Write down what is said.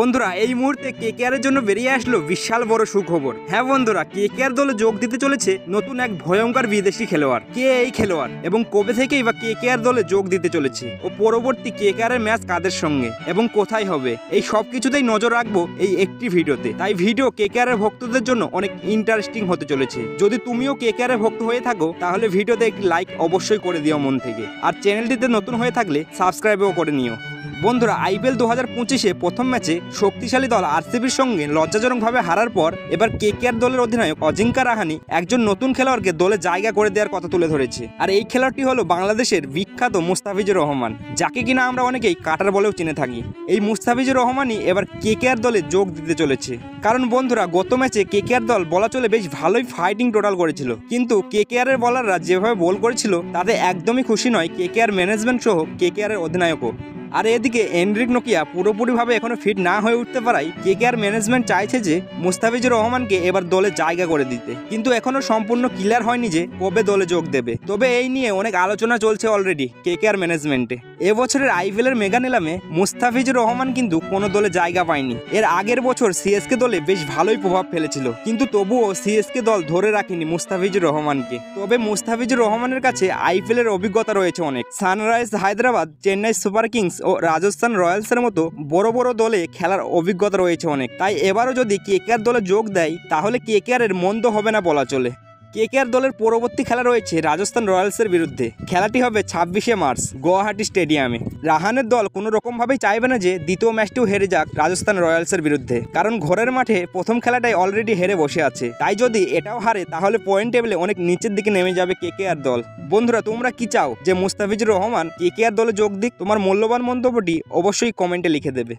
বন্ধুরা এই মুহূর্তে কেকেআর এর জন্য বেরিয়ে আসলো বিশাল বড় সুখবর। হ্যাঁ বন্ধুরা, কেকেআর দলে যোগ দিতে চলেছে নতুন এক ভয়ঙ্কর বিদেশি খেলোয়াড়। কে এই খেলোয়াড় এবং কবে থেকেই বা কেকেআর দলে যোগ দিতে চলেছে ও পরবর্তী কেকেআর এর ম্যাচ কাদের সঙ্গে এবং কোথায় হবে, এই সব কিছুতেই নজর রাখবো এই একটি ভিডিওতে। তাই ভিডিও কেকেআর এর ভক্তদের জন্য অনেক ইন্টারেস্টিং হতে চলেছে। যদি তুমিও কেকেআর এর ভক্ত হয়ে থাকো তাহলে ভিডিওতে একটি লাইক অবশ্যই করে দিও মন থেকে, আর চ্যানেলটিতে নতুন হয়ে থাকলে সাবস্ক্রাইবও করে নিও। বন্ধুরা আইপিএল 2025-এ প্রথম ম্যাচে শক্তিশালী দল আরসিবির সঙ্গে লজ্জাজনকভাবে হারার পর এবার কেকেআর দলের অধিনায়ক অজিঙ্কা রাহানে একজন নতুন খেলোয়াড়কে দলে জায়গা করে দেওয়ার কথা তুলে ধরেছে। আর এই খেলোয়াড়টি হলো বাংলাদেশের বিখ্যাত মুস্তাফিজুর রহমান, যাকে কিনা আমরা অনেকেই কাটার বলেও চিনে থাকি। এই মুস্তাফিজুর রহমানই এবার কেকেআর দলে যোগ দিতে চলেছে। কারণ বন্ধুরা গত ম্যাচে কেকেআর দল বলা চলে বেশ ভালোই ফাইটিং টোটাল করেছিল, কিন্তু কেকেআর এর বলাররা যেভাবে বল করেছিল তাতে একদমই খুশি নয় কেকেআর ম্যানেজমেন্ট সহ কেকেআর এর অধিনায়কও। আর এদিকে এন্ড্রিক নোকিয়া পুরোপুরিভাবে এখনো ফিট না হয়ে উঠতে পারায় কেকেআর ম্যানেজমেন্ট চাইছে যে মুস্তাফিজুর রহমানকে এবার দলে জায়গা করে দিতে, কিন্তু এখনো সম্পূর্ণ ক্লিয়ার হয়নি যে কবে দলে যোগ দেবে। তবে এই নিয়ে অনেক আলোচনা চলছে অলরেডি কেকেআর ম্যানেজমেন্টে। এবছরের আইপিএল এর মেগা নিলামে মুস্তাফিজুর রহমান কিন্তু কোনো দলে জায়গা পায়নি। এর আগের বছর সিএসকে দলে বেশ ভালোই প্রভাব ফেলেছিল, কিন্তু তবুও সিএসকে দল ধরে রাখেনি মুস্তাফিজুর রহমানকে। তবে মুস্তাফিজুর রহমানের কাছে আইপিএল এর অভিজ্ঞতা রয়েছে অনেক। Sunrise Hyderabad, Chennai Super Kings ও রাজস্থান রয়্যালসের মতো বড় বড় দলে খেলার অভিজ্ঞতা রয়েছে অনেক। তাই এবারও যদি কেকেআর দলে যোগ দেয় তাহলে কেকেআর এর মন্দ হবে না বলা চলে। কেকেআর দলের পরবর্তী খেলা রয়েছে রাজস্থান রয়্যালসের বিরুদ্ধে। খেলাটি হবে 26শে মার্চ গুয়াহাটি স্টেডিয়ামে। রাহানের দল কোনো রকমভাবেই চাইবে না যে দ্বিতীয় ম্যাচটিও হেরে যাক রাজস্থান রয়্যালসের বিরুদ্ধে, কারণ ঘরের মাঠে প্রথম খেলাটাই অলরেডি হেরে বসে আছে। তাই যদি এটাও হারে তাহলে পয়েন্ট টেবিলে অনেক নিচের দিকে নেমে যাবে কেকেআর দল। বন্ধুরা তোমরা কি চাও যে মুস্তাফিজুর রহমান কেকেআর দলে যোগ দিক? তোমার মূল্যবান মন্তব্যটি অবশ্যই কমেন্টে লিখে দেবে।